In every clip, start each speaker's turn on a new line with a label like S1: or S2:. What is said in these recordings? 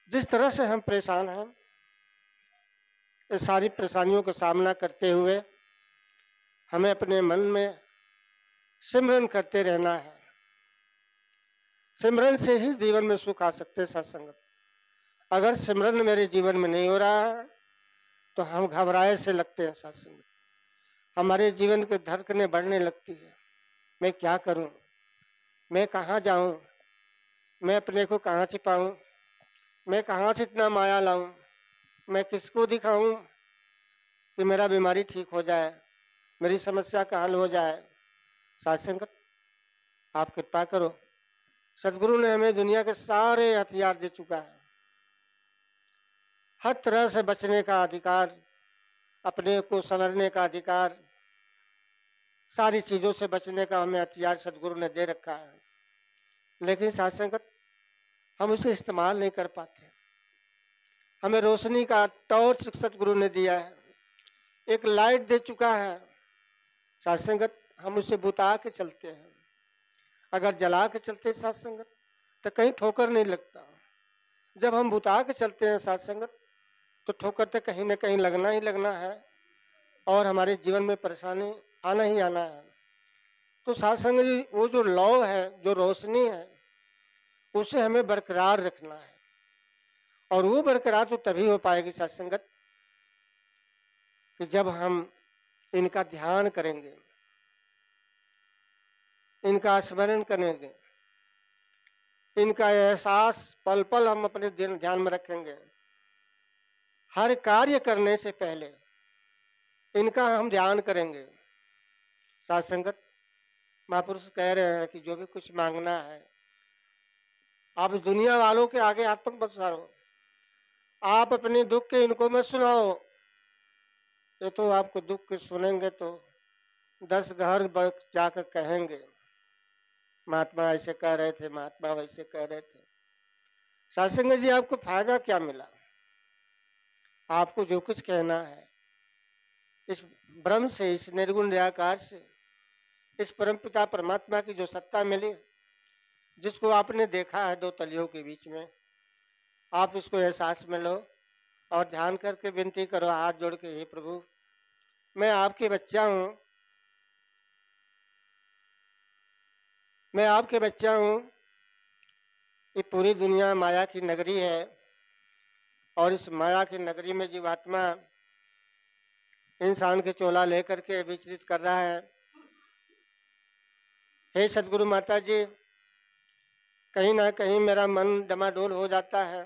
S1: जिस तरह से हम परेशान हैं, इस सारी परेशानियों का सामना करते हुए हमें अपने मन में सिमरन करते रहना है। सिमरन से ही जीवन में सुख आ सकते हैं सत्संगत। अगर सिमरन मेरे जीवन में नहीं हो रहा है तो हम घबराए से लगते हैं सत्संगत। हमारे जीवन की धड़कनें बढ़ने लगती है। मैं क्या करूं, मैं कहाँ जाऊं, मैं अपने को कहाँ छिपाऊं, मैं कहाँ से इतना माया लाऊं, मैं किसको दिखाऊं कि मेरा बीमारी ठीक हो जाए, मेरी समस्या का हल हो जाए। सत्संगत, आप कृपा करो। सदगुरु ने हमें दुनिया के सारे हथियार दे चुका है। हर तरह से बचने का अधिकार, अपने को संवरने का अधिकार, सारी चीजों से बचने का हमें हथियार सदगुरु ने दे रखा है। लेकिन सत्संगत, हम उसे इस्तेमाल नहीं कर पाते। हमें रोशनी का टॉर्च सदगुरु ने दिया है, एक लाइट दे चुका है। सत्संगत, हम उसे बुता के चलते हैं। अगर जला के चलते सत्संगत तो कहीं ठोकर नहीं लगता। जब हम बुता के चलते हैं सत्संगत तो ठोकर तो कहीं ना कहीं लगना ही लगना है और हमारे जीवन में परेशानी आना ही आना है। तो सत्संग वो जो लौ है, जो रोशनी है, उसे हमें बरकरार रखना है। और वो बरकरार तो तभी हो पाएगी सत्संगत कि जब हम इनका ध्यान करेंगे, इनका स्मरण करेंगे, इनका एहसास पल पल हम अपने ध्यान में रखेंगे। हर कार्य करने से पहले इनका हम ध्यान करेंगे। सत्संगत, महापुरुष कह रहे हैं कि जो भी कुछ मांगना है आप इस दुनिया वालों के आगे हाथ मत पसारो, आप अपने दुख के इनको मत सुनाओ। ये तो आपको दुख के सुनेंगे तो 10 घर जाकर कहेंगे महात्मा ऐसे कह रहे थे, महात्मा वैसे कह रहे थे। सत्संग जी, आपको फायदा क्या मिला? आपको जो कुछ कहना है इस ब्रह्म से, इस निर्गुण निराकार से, इस परमपिता परमात्मा की जो सत्ता मिली, जिसको आपने देखा है दो तलियों के बीच में, आप इसको एहसास में लो और ध्यान करके विनती करो हाथ जोड़ के, हे प्रभु, मैं आपके बच्चा हूं, मैं आपके बच्चा हूं। ये पूरी दुनिया माया की नगरी है और इस माया की नगरी में जीवात्मा इंसान के चोला लेकर के विचलित कर रहा है। हे सदगुरु माता जी, कहीं ना कहीं मेरा मन डमाडोल हो जाता है,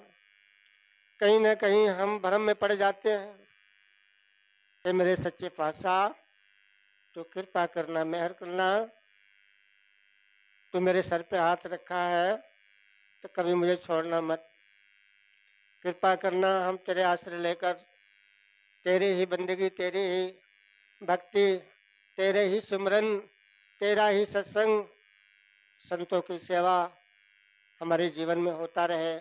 S1: कहीं ना कहीं हम भ्रम में पड़ जाते हैं। हे मेरे सच्चे पातशाह, तो कृपा करना, मेहर करना। तो मेरे सर पे हाथ रखा है तो कभी मुझे छोड़ना मत। कृपा करना, हम तेरे आश्रय लेकर तेरी ही बंदगी, तेरी ही भक्ति, तेरे ही सुमरन, तेरा ही सत्संग, संतों की सेवा हमारे जीवन में होता रहे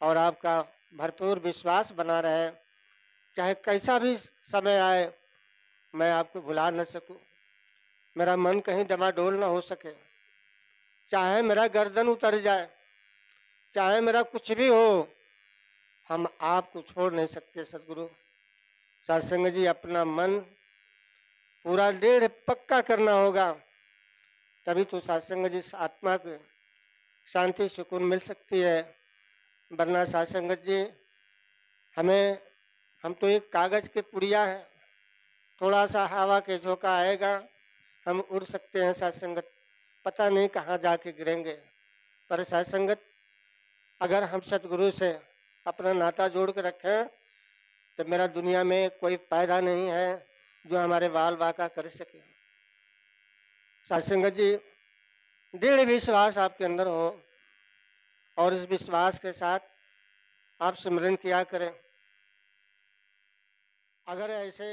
S1: और आपका भरपूर विश्वास बना रहे। चाहे कैसा भी समय आए, मैं आपको भुला न सकूं, मेरा मन कहीं डमाडोल न हो सके, चाहे मेरा गर्दन उतर जाए, चाहे मेरा कुछ भी हो, हम आपको छोड़ नहीं सकते सदगुरु। सत्संग जी, अपना मन पूरा 1.5 पक्का करना होगा, तभी तो सत्संग जी आत्मा को शांति सुकून मिल सकती है। वरना सत्संग जी, हमें, हम तो एक कागज के पुड़िया हैं, थोड़ा सा हवा के झोंका आएगा हम उड़ सकते हैं सत्संगत, पता नहीं कहाँ जाके गिरेंगे। पर सत्संगत, अगर हम सतगुरु से अपना नाता जोड़ के रखें तो मेरा दुनिया में कोई फायदा नहीं है जो हमारे बाल बाका कर सके। सत्संगत जी, दृढ़ विश्वास आपके अंदर हो और इस विश्वास के साथ आप सिमरन किया करें। अगर ऐसे